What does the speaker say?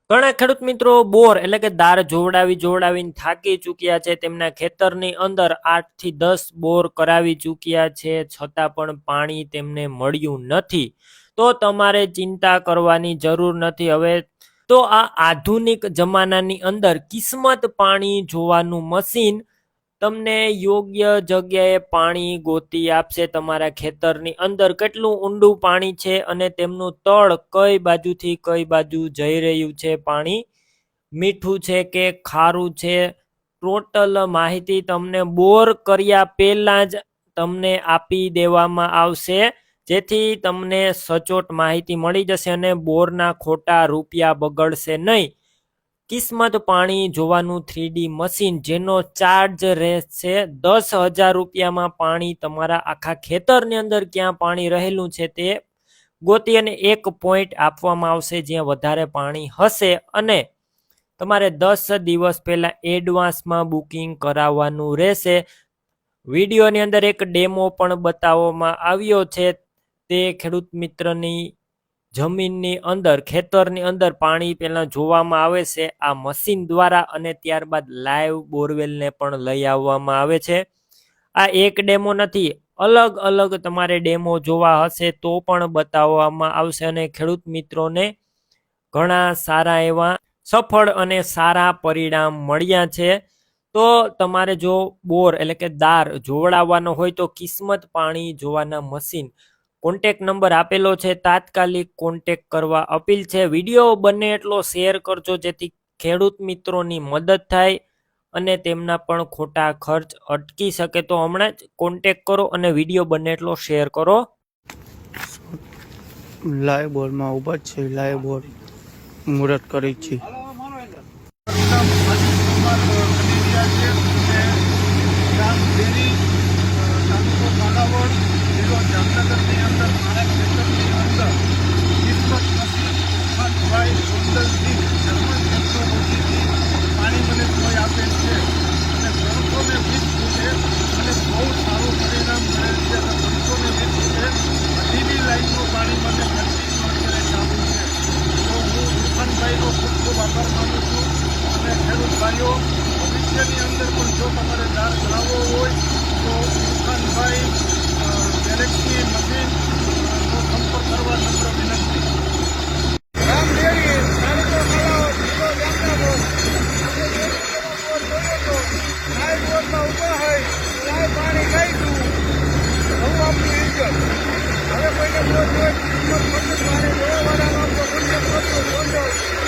ઘણા ખેડૂત મિત્રો બોર એટલે કે દાર જોવડાવીને થાકી ચૂક્યા છે. તેમના ખેતરની અંદર 8 થી 10 બોર કરાવી ચૂક્યા છે, છતાં પણ પાણી તેમને મળ્યું નથી. તો તમારે ચિંતા કરવાની જરૂર નથી. હવે તો આ આધુનિક જમાનાની અંદર કિસ્મત પાણી જોવાનું મશીન તમને યોગ્ય જગ્યાએ પાણી ગોતી આપશે. તમારા ખેતરની અંદર કેટલું ઊંડું પાણી છે અને તેમનું તળ કઈ બાજુથી કઈ બાજુ જઈ રહ્યું છે, પાણી મીઠું છે કે ખારું છે, ટોટલ માહિતી તમને બોર કર્યા પહેલા જ તમને આપી દેવામાં આવશે, જેથી તમને સચોટ માહિતી મળી જશે અને બોરના ખોટા રૂપિયા બગડશે નહીં. કિસ્મત પાણી જોવાનું 3D મશીન, જેનો ચાર્જ રહેશે 10,000 રૂપિયામાં પાણી તમારા આખા ખેતરની અંદર ક્યાં પાણી રહેલું છે તે ગોતી અને એક પોઈન્ટ આપવામાં આવશે જ્યાં વધારે પાણી હશે, અને તમારે 10 દિવસ પહેલા એડવાન્સમાં બુકિંગ કરાવવાનું રહેશે. વિડીયોની અંદર એક ડેમો પણ બતાવવામાં આવ્યો છે. તે ખેડૂત મિત્રની જમીનની અંદર, ખેતરની અંદર પાણી પહેલા જોવામાં આવે છે આ મશીન દ્વારા, અને ત્યારબાદ લાઈવ બોરવેલને પણ લઈ આવવામાં આવે છે. આ એક ડેમો નથી, અલગ અલગ તમારે ડેમો જોવા હશે તો પણ બતાવવામાં આવશે, અને ખેડૂત મિત્રોને ઘણા સારા એવા સફળ અને સારા પરિણામ મળ્યા છે. તો તમારે જો બોર એટલે કે દાર જોવડાવવાનો હોય તો કિસ્મત પાણી જોવાના મશીન કોન્ટેક્ટ નંબર આપેલો છે, તાત્કાલિક કોન્ટેક્ટ કરવા અપીલ છે. વિડીયો બને એટલો શેર કરજો જેથી ખેડૂત મિત્રોની મદદ થાય અને તેમના પણ ખોટા ખર્ચ અટકી શકે. તો હમણાં જ કોન્ટેક્ટ કરો અને વિડીયો બને એટલો શેર કરો. લાઈવ બોર્ડમાં ઊભા છે, લાઈવ બોર્ડ મુહૂર્ત કરી છે. જામનગરની અંદર મારા ખેતરની અંદર કિસ્મત મશીન 15 જર્મન ટેકનોલોજીથી પાણી મને કોઈ આપેલ છે અને 320 ફૂટે અને બહુ સારું પરિણામ મળેલ છે. અને 320 ફૂટે બધી લાઈનનું પાણી મને કન્ટિન્યુ અત્યારે ચાલુ છે. તો હું ઇરફાનભાઈનો ખૂબ ખૂબ આભાર માનું છું. અને ખેડૂત ભાઈઓ, ભવિષ્યની અંદર પણ જો તમારે દાર ચલાવવો હોય તો ઇરફાનભાઈ ગેલેક્સી મશીનનો સંપર્ક કરવા નમ્ર વિનંતી. રામદેવી તાલુકો કલાવ, જિલ્લો જામનગર. લાઈવ બોર્ડમાં ઊભા હોય, લાઈવ પાણી ખાઈશું. હું આપણી ઇજ્જત. હવે કોઈને બોલ હોય, કિસ્મત મશીન પાણી જોવાવાળાનો આપણો કોન્ટેક્ટ કરજો.